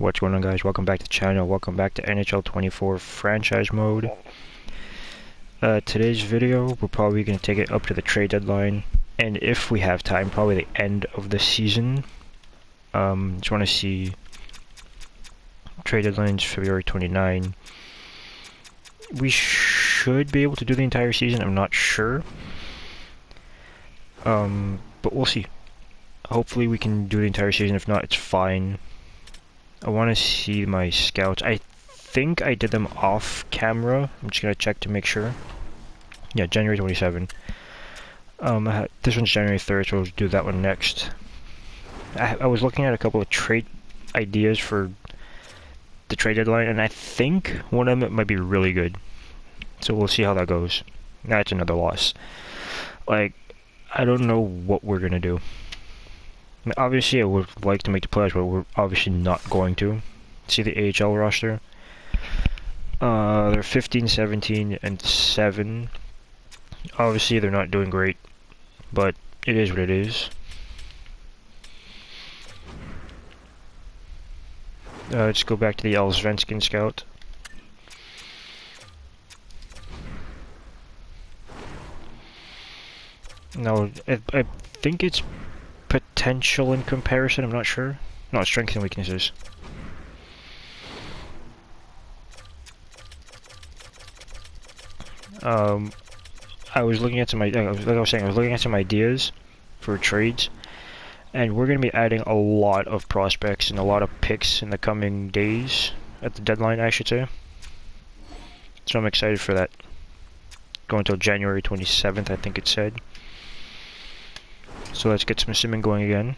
What's going on, guys? Welcome back to the channel. Welcome back to NHL 24 franchise mode. Today's video, we're probably going to take it up to the trade deadline, and if we have time, probably the end of the season. Just want to see trade deadlines February 29. We should be able to do the entire season. I'm not sure, but we'll see. Hopefully we can do the entire season. If not, it's fine. I want to see my scouts. I think I did them off camera. I'm just going to check to make sure. Yeah, January 27. This one's January 3rd, so we'll do that one next. I was looking at a couple of trade ideas for the trade deadline, and I think one of them might be really good. So we'll see how that goes. That's another loss. Like, I don't know what we're going to do. I mean, obviously, I would like to make the playoffs, but we're obviously not going to. See the AHL roster? They're 15, 17, and 7. Obviously, they're not doing great, but it is what it is. Let's go back to the Allsvenskan scout. No, I think it's potential in comparison, I'm not sure. No, strengths and weaknesses. I was looking at some, like I was saying, I was looking at some ideas for trades, and we're going to be adding a lot of prospects and a lot of picks in the coming days, at the deadline, I should say. So I'm excited for that. Going until January 27th, I think it said. So let's get some simming going again.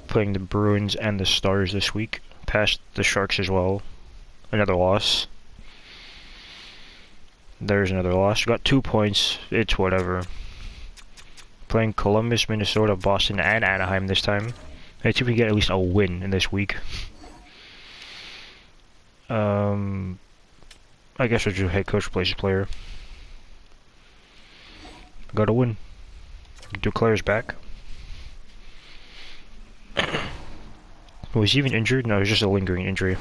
Playing the Bruins and the Stars this week. Past the Sharks as well. Another loss. There's another loss. We got 2 points. It's whatever. Playing Columbus, Minnesota, Boston, and Anaheim this time. Let's see if we get at least a win in this week. I guess we'll do head coach replaces player. Got a win. Duclair's back. Was he even injured? No, it was just a lingering injury.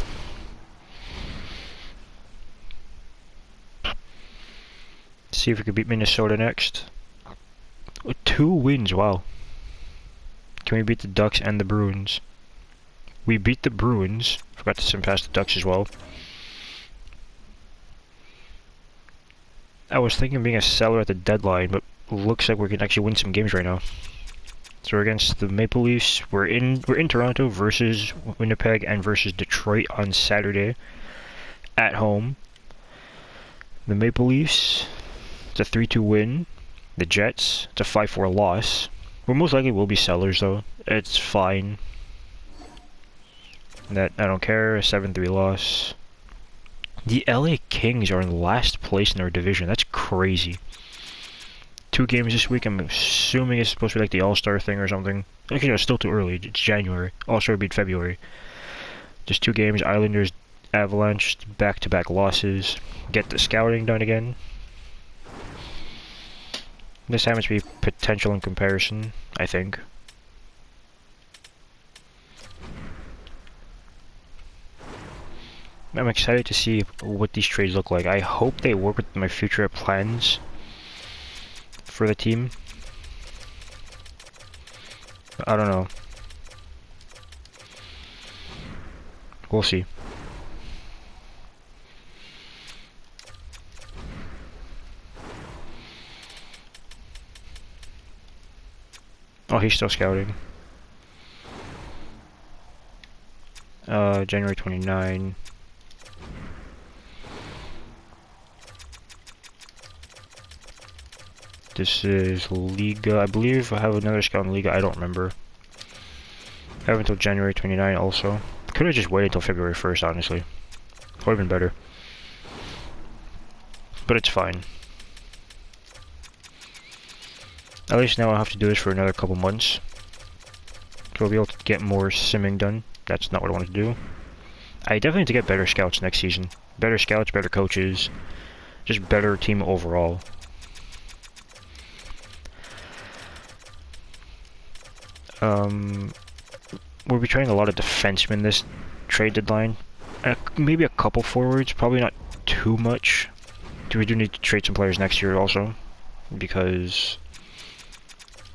See if we could beat Minnesota next. 2 wins, wow. Can we beat the Ducks and the Bruins? We beat the Bruins. Forgot to send past the Ducks as well. I was thinking of being a seller at the deadline, but looks like we can actually win some games right now. So we're against the Maple Leafs. We're in Toronto versus Winnipeg and versus Detroit on Saturday at home. The Maple Leafs, it's a 3-2 win. The Jets, it's a 5-4 loss. We most likely will be sellers though. It's fine. That I don't care. A 7-3 loss. The LA Kings are in last place in our division. That's crazy. 2 games this week. I'm assuming it's supposed to be like the All-Star thing or something. Actually, no, it's still too early. It's January. All-Star beat February. Just 2 games. Islanders, Avalanche, back-to-back losses. Get the scouting done again. This happens to be potential in comparison, I think. I'm excited to see what these trades look like. I hope they work with my future plans for the team. I don't know. We'll see. Oh, he's still scouting. January 29. This is Liga. I believe I have another scout in Liga. I don't remember. I have until January 29 also. Could have just waited until February 1st, honestly. Would have been better. But it's fine. At least now I'll have to do this for another couple months. So I'll be able to get more simming done. That's not what I wanted to do. I definitely need to get better scouts next season. Better scouts, better coaches. Just better team overall. We'll be trying a lot of defensemen this trade deadline. Maybe a couple forwards, probably not too much. We do need to trade some players next year also, because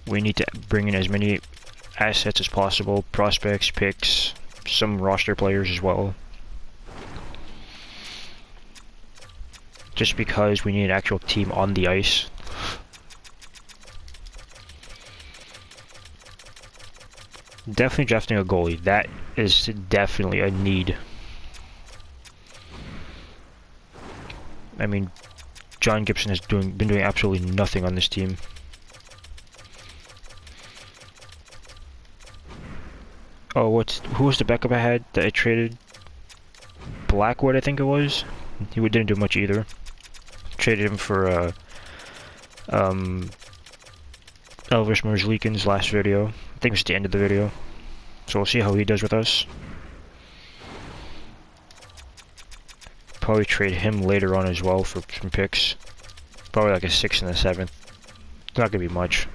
we need to bring in as many assets as possible, prospects, picks, some roster players as well. Just because we need an actual team on the ice. Definitely drafting a goalie. That is definitely a need. I mean, John Gibson has been doing absolutely nothing on this team. Oh, who was the backup I had that I traded? Blackwood, I think it was. He didn't do much either. Traded him for Elvis Merzlikin's last video. I think it was the end of the video. So we'll see how he does with us. Probably trade him later on as well for some picks. Probably like a 6th and a 7th. It's not gonna be much.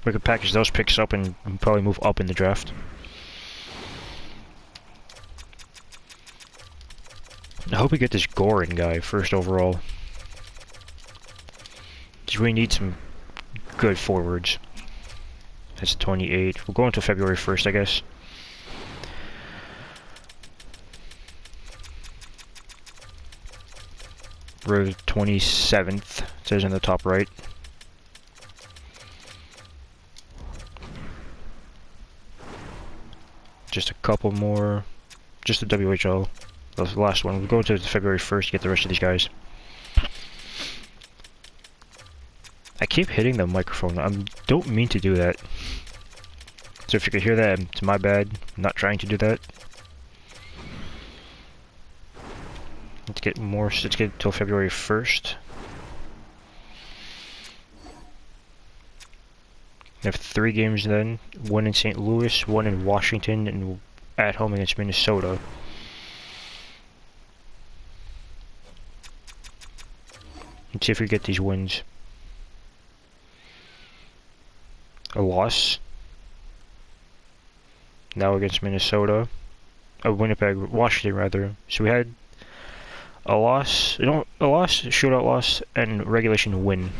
We could package those picks up and probably move up in the draft. I hope we get this Gorin guy first overall. Because we need some good forwards. That's 28. We'll go until February 1st, I guess. Row 27th, it says in the top right. Just a couple more. Just the WHL. That's the last one. We'll go to February 1st to get the rest of these guys. I keep hitting the microphone. I don't mean to do that. So if you could hear that, it's my bad. I'm not trying to do that. Let's get more. Let's get till February 1st. We have 3 games then. 1 in St. Louis, 1 in Washington, and at home against Minnesota. Let's see if we get these wins. A loss. Now against Minnesota. Winnipeg, Washington rather. So we had a loss, a shootout loss, and regulation win.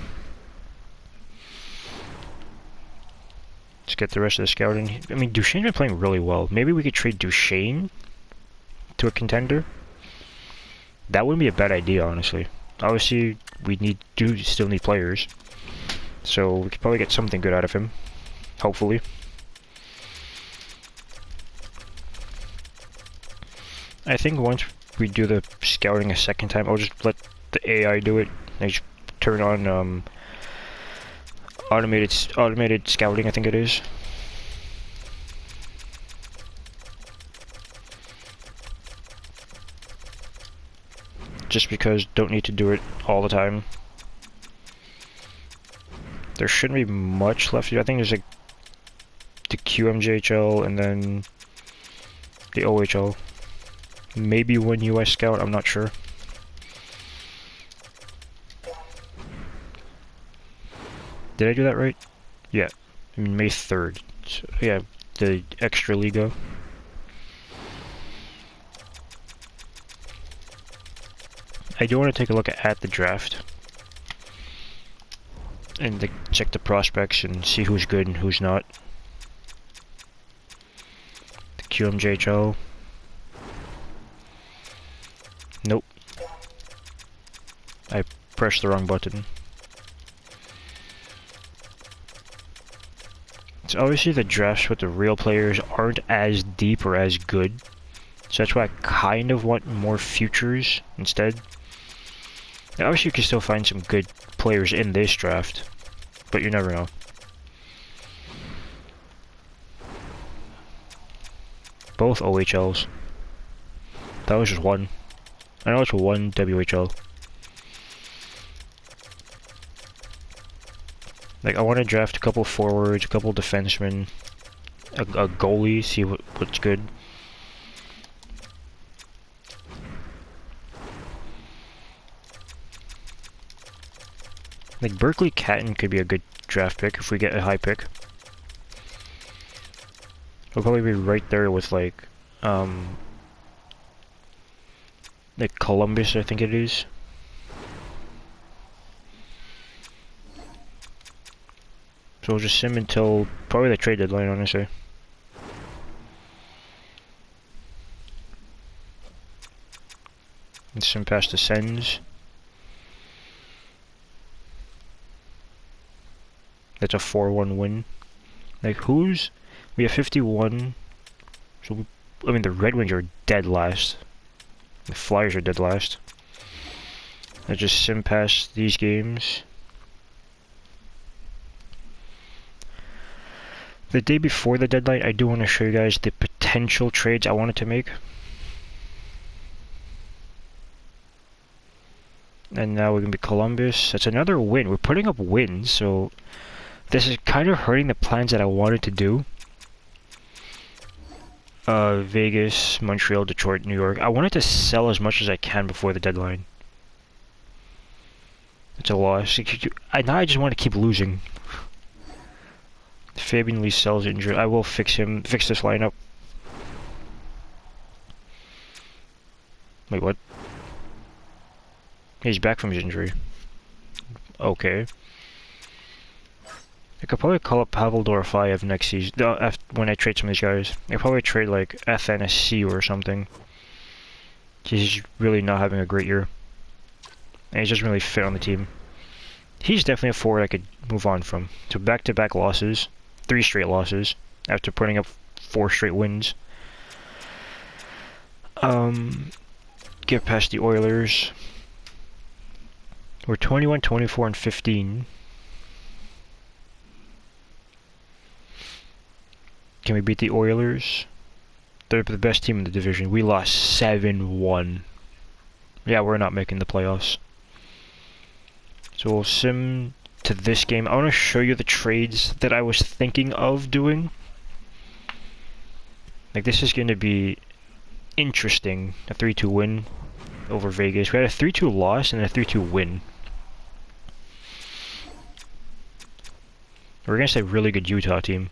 Let's get the rest of the scouting. I mean, Duchesne's been playing really well. Maybe we could trade Duchesne to a contender. That wouldn't be a bad idea, honestly. Obviously, we still need players. So we could probably get something good out of him. Hopefully. I think once we do the scouting a second time, I'll just let the AI do it. I just turn on automated scouting, I think it is. Just because don't need to do it all the time. There shouldn't be much left here. I think there's like the QMJHL and then the OHL. Maybe one US Scout, I'm not sure. Did I do that right? Yeah. I mean, May 3rd. So, yeah, the Extra Liga. I do want to take a look at the draft. And check the prospects and see who's good and who's not. The QMJHL. Nope. I pressed the wrong button. So obviously the drafts with the real players aren't as deep or as good. So that's why I kind of want more futures instead. Now, obviously you can still find some good players in this draft, but you never know. Both OHLs. That was just one. I know it's one WHL. Like, I want to draft a couple forwards, a couple defensemen, a goalie, see what's good. Like, Berkeley Catton could be a good draft pick if we get a high pick. We'll probably be right there with like Columbus, I think it is. So we'll just sim until probably the trade deadline, honestly. And sim past the Sens. That's a 4-1 win. Like, who's... We have 51. So, I mean, the Red Wings are dead last. The Flyers are dead last. I just sim past these games. The day before the deadline, I do want to show you guys the potential trades I wanted to make. And now we're going to be Columbus. That's another win. We're putting up wins, so this is kind of hurting the plans that I wanted to do. Vegas, Montreal, Detroit, New York. I wanted to sell as much as I can before the deadline. It's a loss. Now I just want to keep losing. Fabian Lee sells injured. I will fix this lineup. Wait, what? He's back from his injury. Okay. I could probably call up Pavel Dorofeyev next season, when I trade some of these guys. I'd probably trade like FNSC or something. He's really not having a great year. And he doesn't really fit on the team. He's definitely a forward I could move on from. So back-to-back losses. 3 straight losses. After putting up 4 straight wins. Get past the Oilers. We're 21, 24, and 15. Can we beat the Oilers? They're the best team in the division. We lost 7-1. Yeah, we're not making the playoffs. So we'll sim to this game. I want to show you the trades that I was thinking of doing. Like, this is going to be interesting. A 3-2 win over Vegas. We had a 3-2 loss and a 3-2 win. We're against a really good Utah team.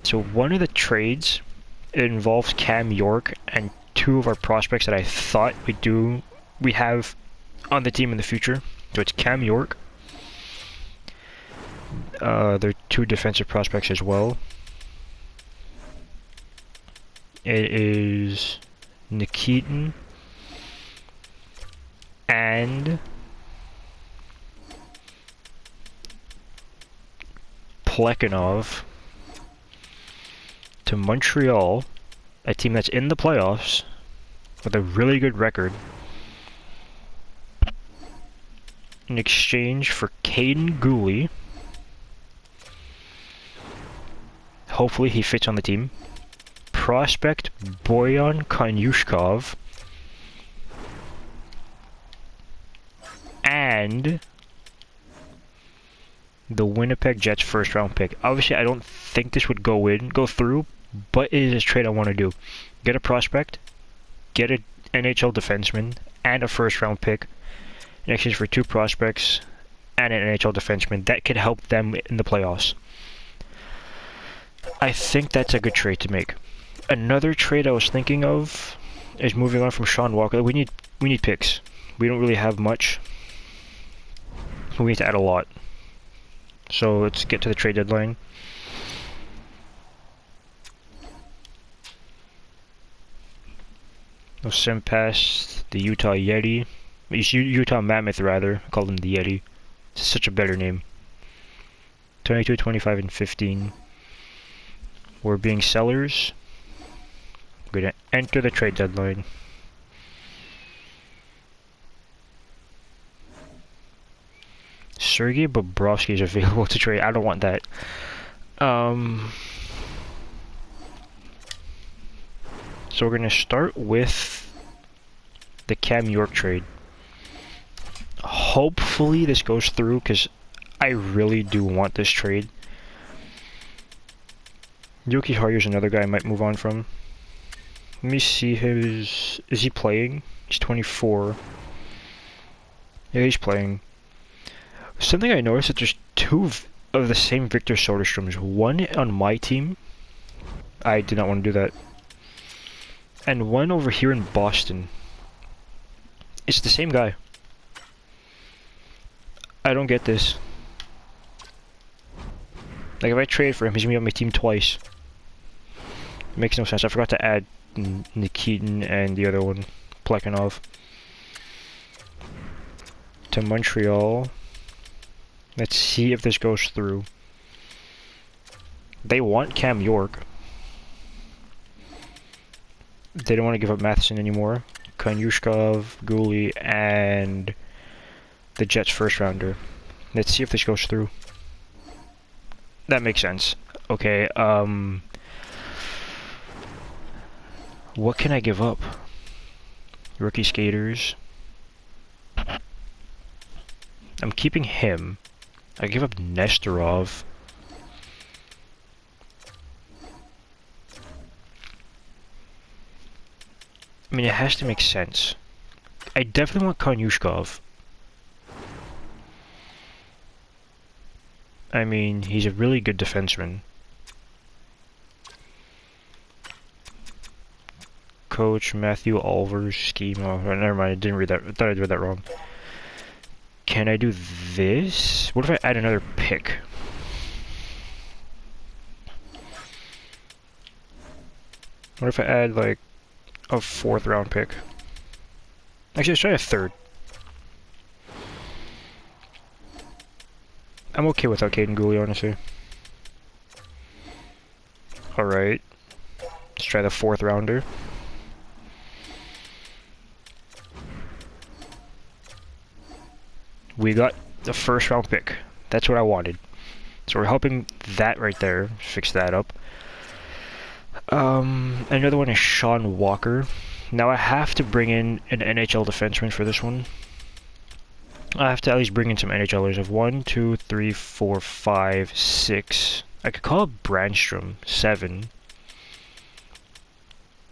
So one of the trades, it involves Cam York and 2 of our prospects that I thought we have on the team in the future. So it's Cam York. They're 2 defensive prospects as well. It is Nikitin and Plekhanov to Montreal, a team that's in the playoffs with a really good record, in exchange for Caden Gooley. Hopefully he fits on the team. Prospect Boyan Konyushkov. And the Winnipeg Jets first round pick. Obviously I don't think this would go through, but it is a trade I want to do. Get a prospect, get an NHL defenseman, and a first round pick in exchange for 2 prospects and an NHL defenseman. That could help them in the playoffs. I think that's a good trade to make. Another trade I was thinking of is moving on from Sean Walker. We need picks. We don't really have much. We need to add a lot. So let's get to the trade deadline. We'll send past the Utah Yeti. Utah Mammoth, rather. I call them the Yeti. It's such a better name. 22, 25, and 15. We're being sellers. We're going to enter the trade deadline. Sergei Bobrovsky is available to trade. I don't want that. So we're going to start with the Cam York trade. Hopefully this goes through, because I really do want this trade. Yoki Haryu's another guy I might move on from. Let me see his... Is he playing? He's 24. Yeah, he's playing. Something I noticed is there's 2 of the same Victor Soderstroms. One on my team I did not want to do that. And one over here in Boston. It's the same guy. I don't get this. Like, if I trade for him, he's gonna be on my team twice. It makes no sense. I forgot to add Nikitin and the other one, Plekhanov, to Montreal. Let's see if this goes through. They want Cam York. They don't want to give up Matheson anymore. Konyushkov, Guli, and the Jets first rounder. Let's see if this goes through. That makes sense. Okay, what can I give up? Rookie skaters. I'm keeping him. I give up Nestorov. I mean, it has to make sense. I definitely want Konyushkov. I mean, he's a really good defenseman. Coach Matthew Alvers scheme. Oh, never mind. I didn't read that. I thought I read that wrong. Can I do this? What if I add another pick? What if I add like a 4th round pick? Actually, let's try a 3rd. I'm okay without Caden Gooley, honestly. Alright. Let's try the 4th rounder. We got the 1st round pick. That's what I wanted. So we're helping that right there. Fix that up. Another one is Sean Walker. Now I have to bring in an NHL defenseman for this one. I have to at least bring in some NHLers of 1, 2, 3, 4, 5, 6. I could call it Brandstrom, 7.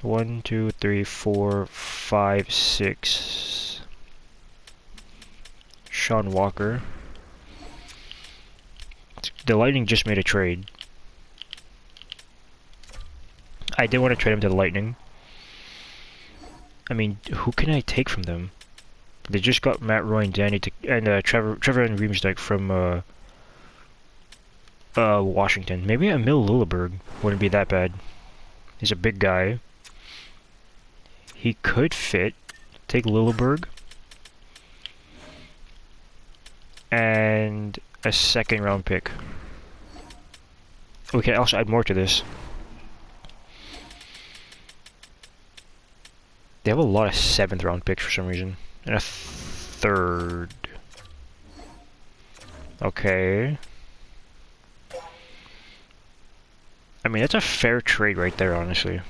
1, 2, 3, 4, 5, 6. Sean Walker. The Lightning just made a trade. I did want to trade him to the Lightning. I mean, who can I take from them? They just got Matt Roy and Danny and Trevor and Riemsdyk from Washington. Maybe Emil Lilleberg wouldn't be that bad. He's a big guy. He could fit. Take Lilleberg. And a 2nd round pick. We can also add more to this. They have a lot of 7th round picks for some reason. And a 3rd. Okay. I mean, that's a fair trade right there, honestly.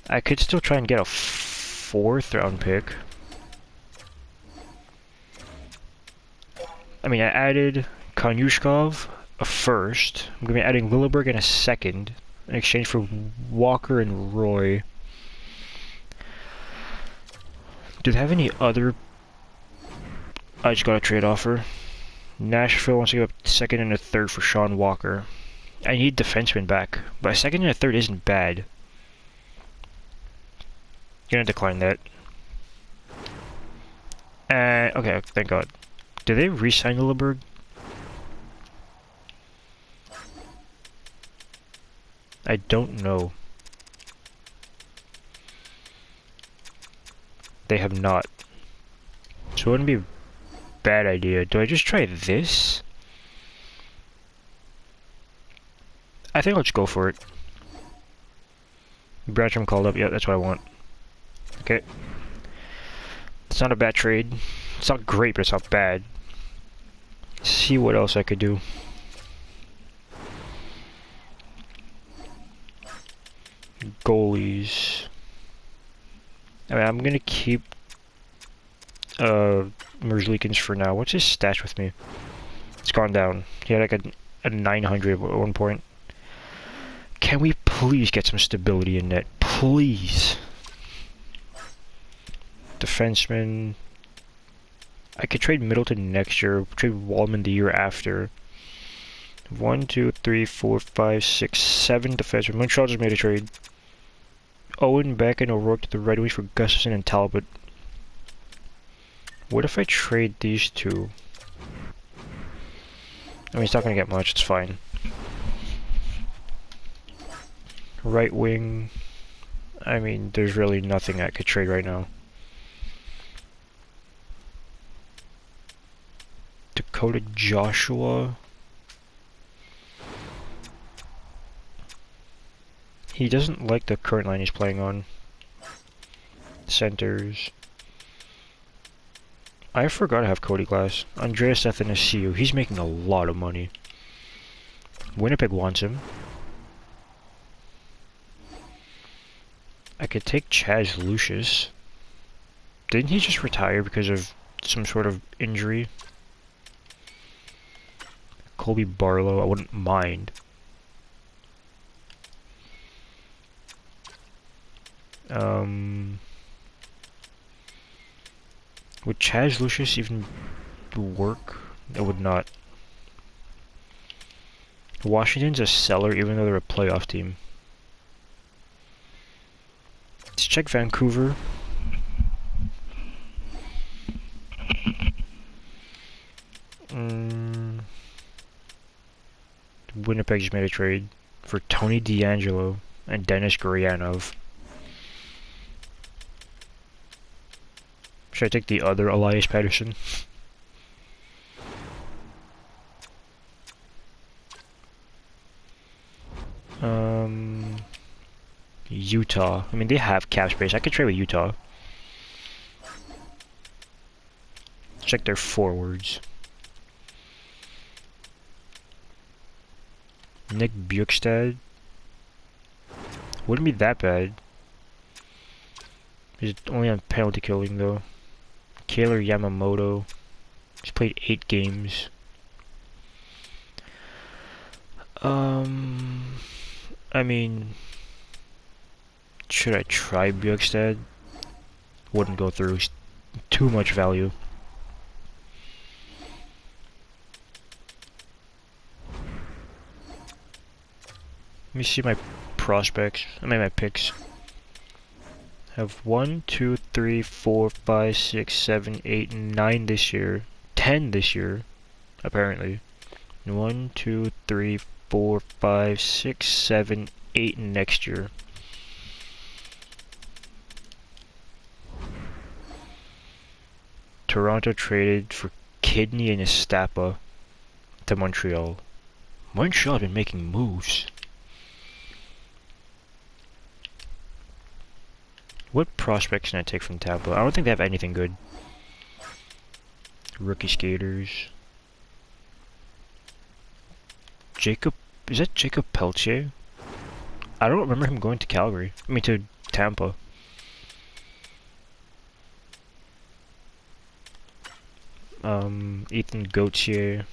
I could still try and get a 4th round pick. I mean, I added Konyushkov, a 1st. I'm going to be adding Lilleberg and a 2nd in exchange for Walker and Roy. Do they have any other... I just got a trade offer. Nashville wants to give up 2nd and a 3rd for Sean Walker. I need defensemen back, but a 2nd and a 3rd isn't bad. Gonna decline that. Okay, thank God. Did they re-sign Lilleberg? I don't know. They have not. So it wouldn't be a bad idea. Do I just try this? I think I'll just go for it. Brandstrom called up. Yeah, that's what I want. Okay. It's not a bad trade. It's not great, but it's not bad. Let's see what else I could do. Goalies. I mean, I'm gonna keep Merzlikins for now. What's his stats with me? It's gone down. He had like a 900 at one point. Can we please get some stability in net? Please. Defenseman. I could trade Middleton next year, trade Wallman the year after. 1, 2, 3, 4, 5, 6, 7 defensemen. Montreal just made a trade. Owen, Beck, and O'Rourke to the Red Wings for Gustafson and Talbot. What if I trade these two? I mean, it's not going to get much, it's fine. Right wing. I mean, there's really nothing I could trade right now. Dakota Joshua. He doesn't like the current line he's playing on. Centers. I forgot to have Cody Glass. Andreas Athanasiou. He's making a lot of money. Winnipeg wants him. I could take Chaz Lucius. Didn't he just retire because of some sort of injury? Colby Barlow, I wouldn't mind. Would Chaz Lucius even work? It would not. Washington's a seller even though they're a playoff team. Let's check Vancouver. Winnipeg just made a trade for Tony DeAngelo and Dennis Gurianov. Should I take the other Elias Pettersson? Utah. I mean, they have cap space. I could trade with Utah. Check their forwards. Nick Bjugstad. Wouldn't be that bad. He's only on penalty killing though. Kaylor Yamamoto. He's played 8 games. I mean, should I try Bjugstad? Wouldn't go through. He's too much value. Let me see my prospects. I mean my picks. I have 1, 2, 3, 4, 5, 6, 7, 8, 9 this year. 10 this year, apparently. 1, 2, 3, 4, 5, 6, 7, 8 next year. Toronto traded for Kidney and Estapa to Montreal. Montreal have been making moves. What prospects can I take from Tampa? I don't think they have anything good. Rookie skaters. Jacob, is that Jacob Peltier? I don't remember him going to Calgary. I mean to Tampa. Ethan Gauthier.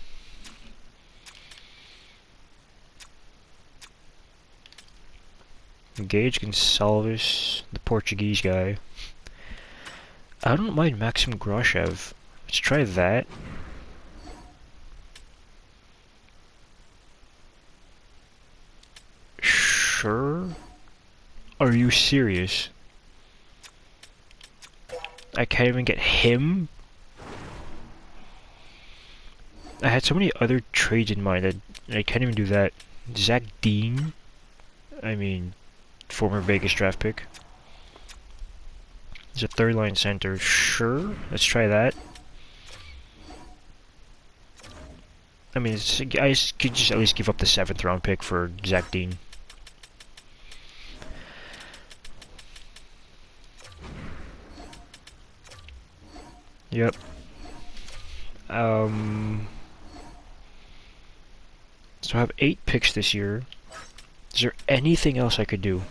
Gage Gonçalves, the Portuguese guy. I don't mind Maxim Groshev. Let's try that. Sure? Are you serious? I can't even get him? I had so many other trades in mind that I can't even do that. Zach Dean? I mean, former Vegas draft pick. He's a third line center. Sure, let's try that. I mean, I could just at least give up the 7th round pick for Zach Dean. Yep. So I have 8 picks this year. Is there anything else I could do?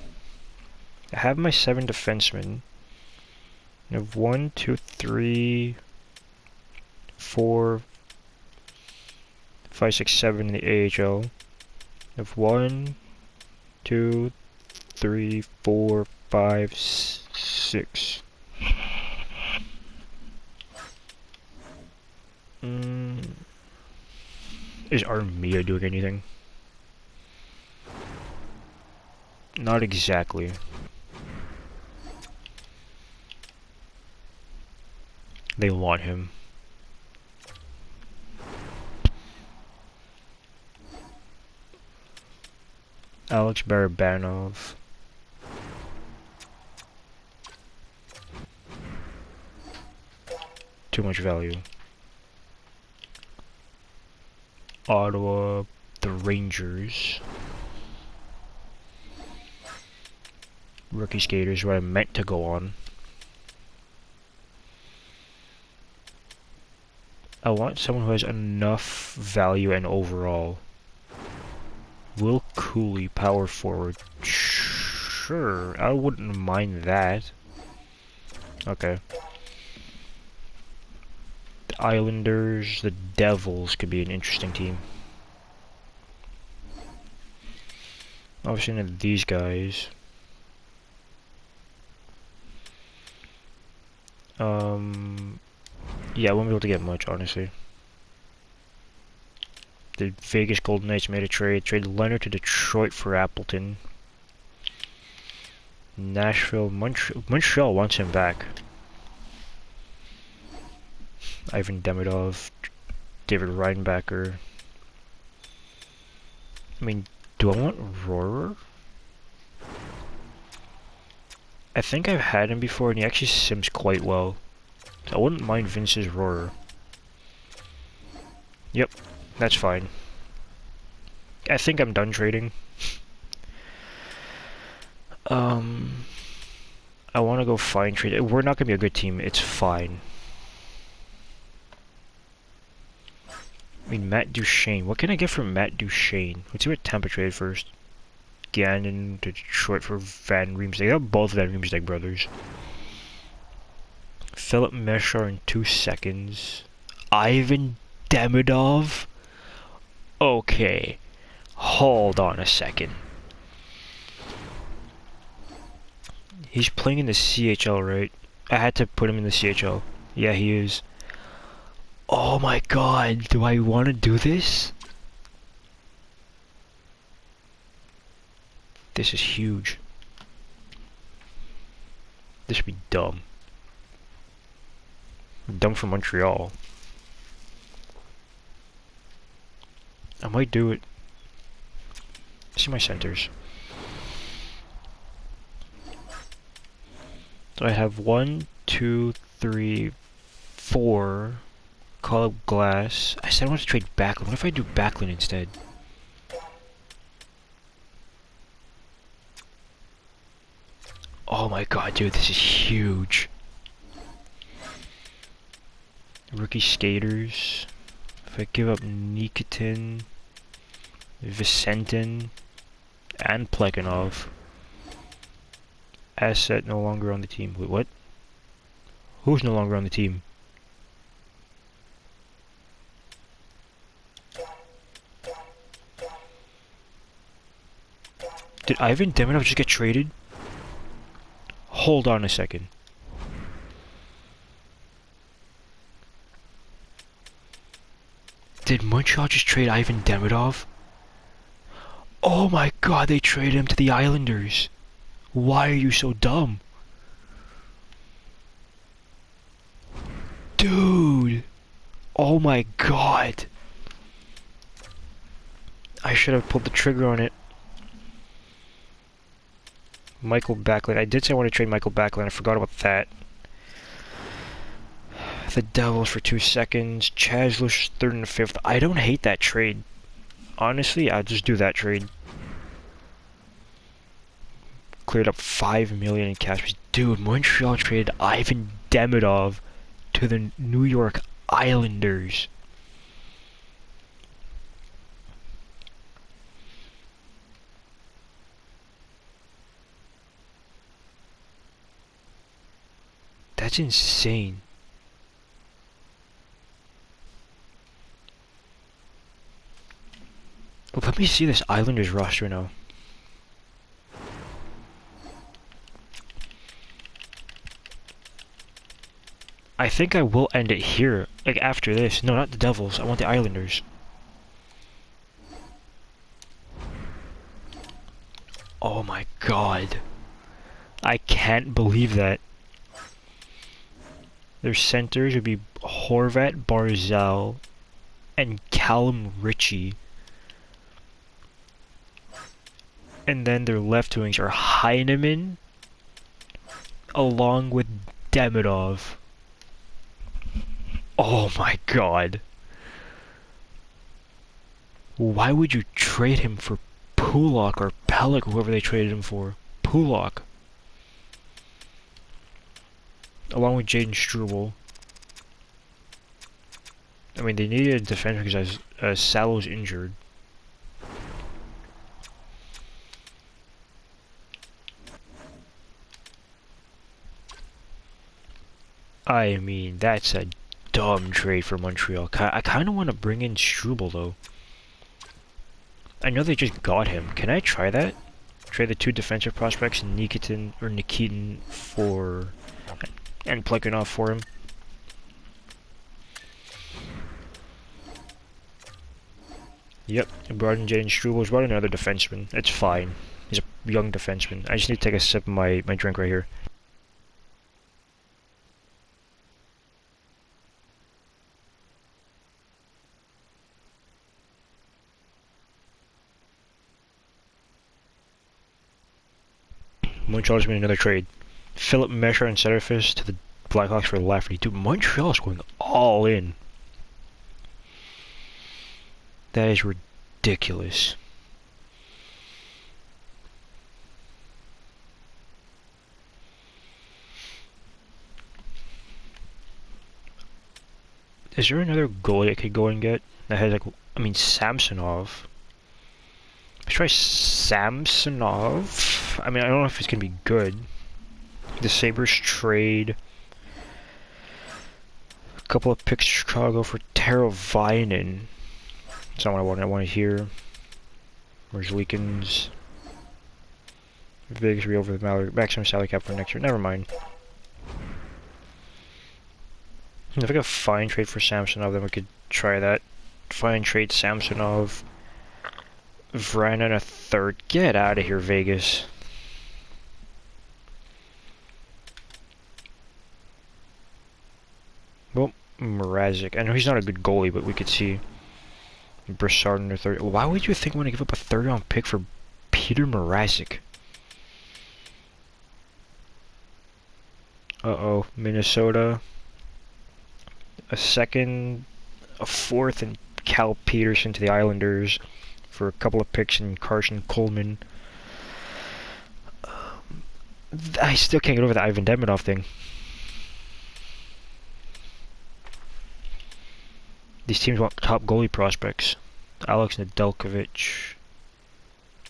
I have my 7 defensemen. I have 1, 2, 3, 4, 5, 6, 7 in the AHL. I have 1, 2, 3, 4, 5, 6. Is Armia doing anything? Not exactly. They want him. Alex Barabanov. Too much value. Ottawa, the Rangers. Rookie skaters, what I meant to go on. I want someone who has enough value and overall. Will Cooley, power forward. Sure, I wouldn't mind that. Okay. The Islanders, the Devils could be an interesting team. Obviously none of these guys. Yeah, I won't be able to get much, honestly. The Vegas Golden Knights made a trade. Traded Leonard to Detroit for Appleton. Nashville, Montreal wants him back. Ivan Demidov, David Reinbacher. I mean, do I want Rohrer? I think I've had him before and he actually sims quite well. I wouldn't mind Vince's Rohrer. Yep, that's fine. I think I'm done trading. I want to go find trade. We're not going to be a good team. It's fine. I mean, Matt Duchene. What can I get from Matt Duchene? Let's see what Tampa traded first. Gannon to Detroit for Van Riemsdyk. They have both Van Riemsdyk brothers. Philip Meshar in 2 seconds. Ivan Demidov? Okay. Hold on a second. He's playing in the CHL, right? I had to put him in the CHL. Yeah, he is. Oh my god, do I want to do this? This is huge. This would be dumb. Dumb for Montreal. I might do it. See my centers. So I have 1, 2, 3, 4. Call up Glass. I said I want to trade Backlund. What if I do Backlund instead? Oh my god, dude, this is huge. Rookie skaters. If I give up Nikitin, Vicentin, and Plekhanov. Asset no longer on the team. Wait, what? Who's no longer on the team? Did Ivan Demidov just get traded? Hold on a second. Did Montreal just trade Ivan Demidov? Oh my god, they traded him to the Islanders. Why are you so dumb? Dude! Oh my god! I should have pulled the trigger on it. Michael Backlund. I did say I want to trade Michael Backlund. I forgot about that. The Devils for 2 seconds. Chaslish 3rd and 5th. I don't hate that trade. Honestly, I'll just do that trade. Cleared up $5 million in cash. Dude, Montreal traded Ivan Demidov to the New York Islanders. That's insane. Let me see this Islanders roster now. I think I will end it here, like after this. No, not the Devils. I want the Islanders. Oh my god. I can't believe that. Their centers would be Horvat Barzal and Callum Ritchie. And then their left wings are Heineman along with Demidov. Oh my god. Why would you trade him for Pulak or Pellick, whoever they traded him for? Pulak. Along with Jaden Struble. I mean, they needed a defense because Salo's injured. I mean, that's a dumb trade for Montreal. I kind of want to bring in Struble, though. I know they just got him. Can I try that? Trade the two defensive prospects, Nikitin for... and Plekhanov for him. Yep, I brought in Jaden Struble. Brought in another defenseman. It's fine. He's a young defenseman. I just need to take a sip of my drink right here. Montreal's made another trade. Philip Mesher and Setterfish to the Blackhawks for Lafferty. Dude, Montreal's going all in. That is ridiculous. Is there another goalie I could go and get that has like, I mean, Samsonov. Let's try Samsonov. I mean, I don't know if it's gonna be good. The Sabres trade a couple of picks to Chicago for Teravainen. That's not what I want. I want to hear. Where's Leakins? Vegas will be over the maximum salary cap for next year. Never mind. If I got a fine trade for Samsonov, then we could try that. Fine trade Samsonov. Vrana and a third. Get out of here, Vegas. Well, Mrazek. I know he's not a good goalie, but we could see Brassard in a third. Why would you think I want to give up a third-round pick for Peter Mrazek? Uh-oh, Minnesota. A second, a fourth, and Cal Peterson to the Islanders for a couple of picks and Carson Coleman. I still can't get over the Ivan Demidov thing. These teams want top goalie prospects. Alex Nedeljkovic,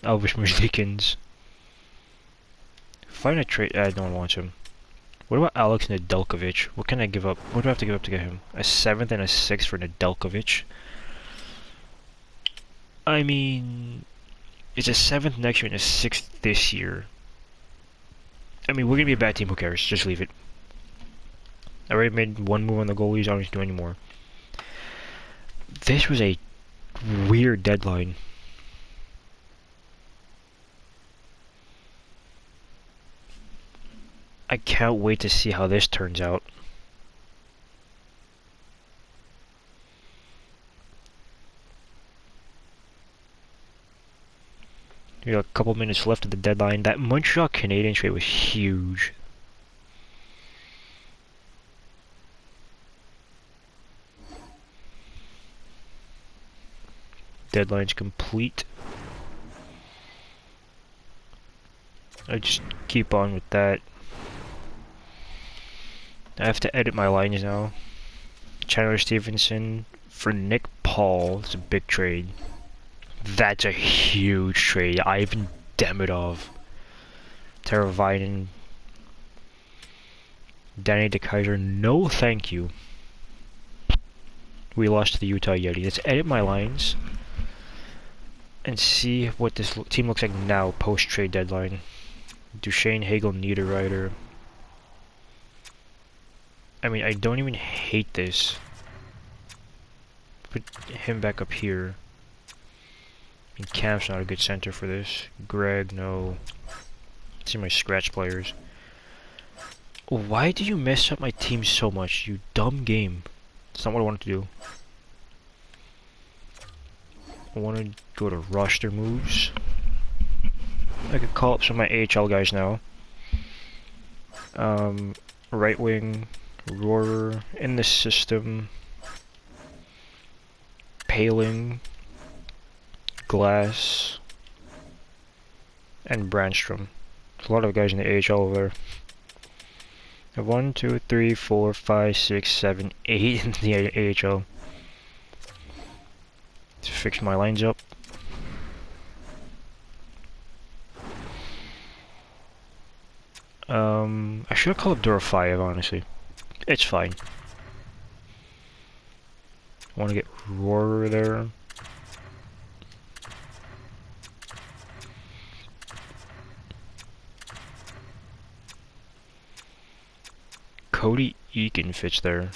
Elvis Merzlikins. Find a trade. No one wants him. What about Alex Nedeljkovic? What can I give up? What do I have to give up to get him? A 7th and a 6th for Nedeljkovic? I mean, it's a 7th next year and a 6th this year. I mean, we're going to be a bad team. Who cares? Just leave it. I already made one move on the goalies. I don't need to do any more. This was a weird deadline. I can't wait to see how this turns out. We got a couple minutes left of the deadline. That Montreal Canadiens trade was huge. Deadline's complete. I just keep on with that. I have to edit my lines now. Chandler Stevenson for Nick Paul. It's a big trade. That's a huge trade. Ivan Demidov. Teravainen. Danny DeKaiser. No thank you. We lost to the Utah Yeti. Let's edit my lines and see what this team looks like now post-trade deadline. Duchesne, Hagel, Niederreiter. I mean, I don't even hate this. Put him back up here. And Cam's not a good center for this. Greg, no. Let's see my scratch players. Why do you mess up my team so much, you dumb game? It's not what I wanted to do. I want to go to roster moves. I could call up some of my AHL guys now. Right wing, Roarer, in the system. Paling, Glass, and Brandstrom. There's a lot of guys in the AHL over there. 1, 2, 3, 4, 5, 6, 7, 8 in the AHL. Let's fix my lines up. I should have called up Dorofayev, honestly. It's fine. I want to get Roarer there. Cody Eakin fits there.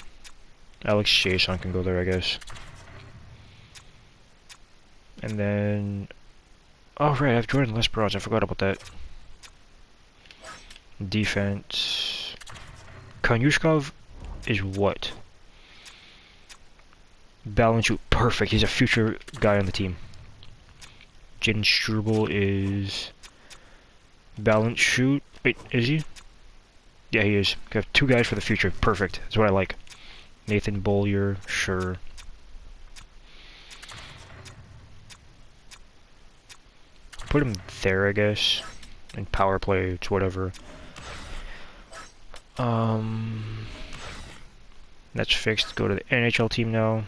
Alex Jason can go there, I guess. And then... oh right, I have Jordan Lesperance, I forgot about that. Defense... Konyushkov is what? Balance shoot, perfect, he's a future guy on the team. Jaden Struble is... balance shoot, wait, is he? Yeah, he is. We have 2 guys for the future. Perfect. That's what I like. Nathan Bollier, sure. Put him there, I guess. And power play, it's whatever. That's fixed. Go to the NHL team now.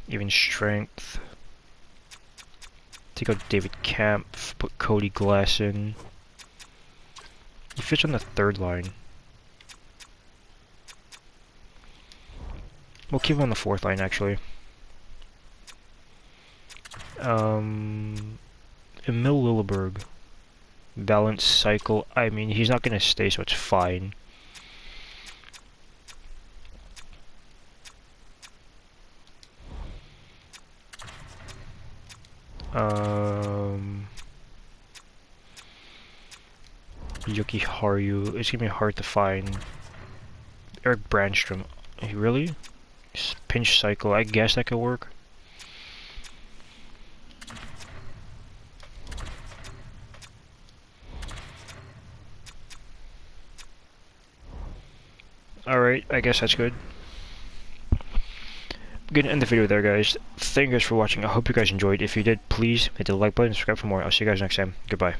Even strength. Take out David Camp. Put Cody Glass in. He fits on the 3rd line. We'll keep him on the 4th line, actually. Emil Lilleberg. Balance cycle. I mean, he's not going to stay, so it's fine. Yuki Haru. It's gonna be hard to find. Eric Brandstrom. Really? Pinch cycle. I guess that could work. Alright, I guess that's good. I'm gonna end the video there, guys. Thank you guys for watching. I hope you guys enjoyed. If you did, please hit the like button, subscribe for more. I'll see you guys next time. Goodbye.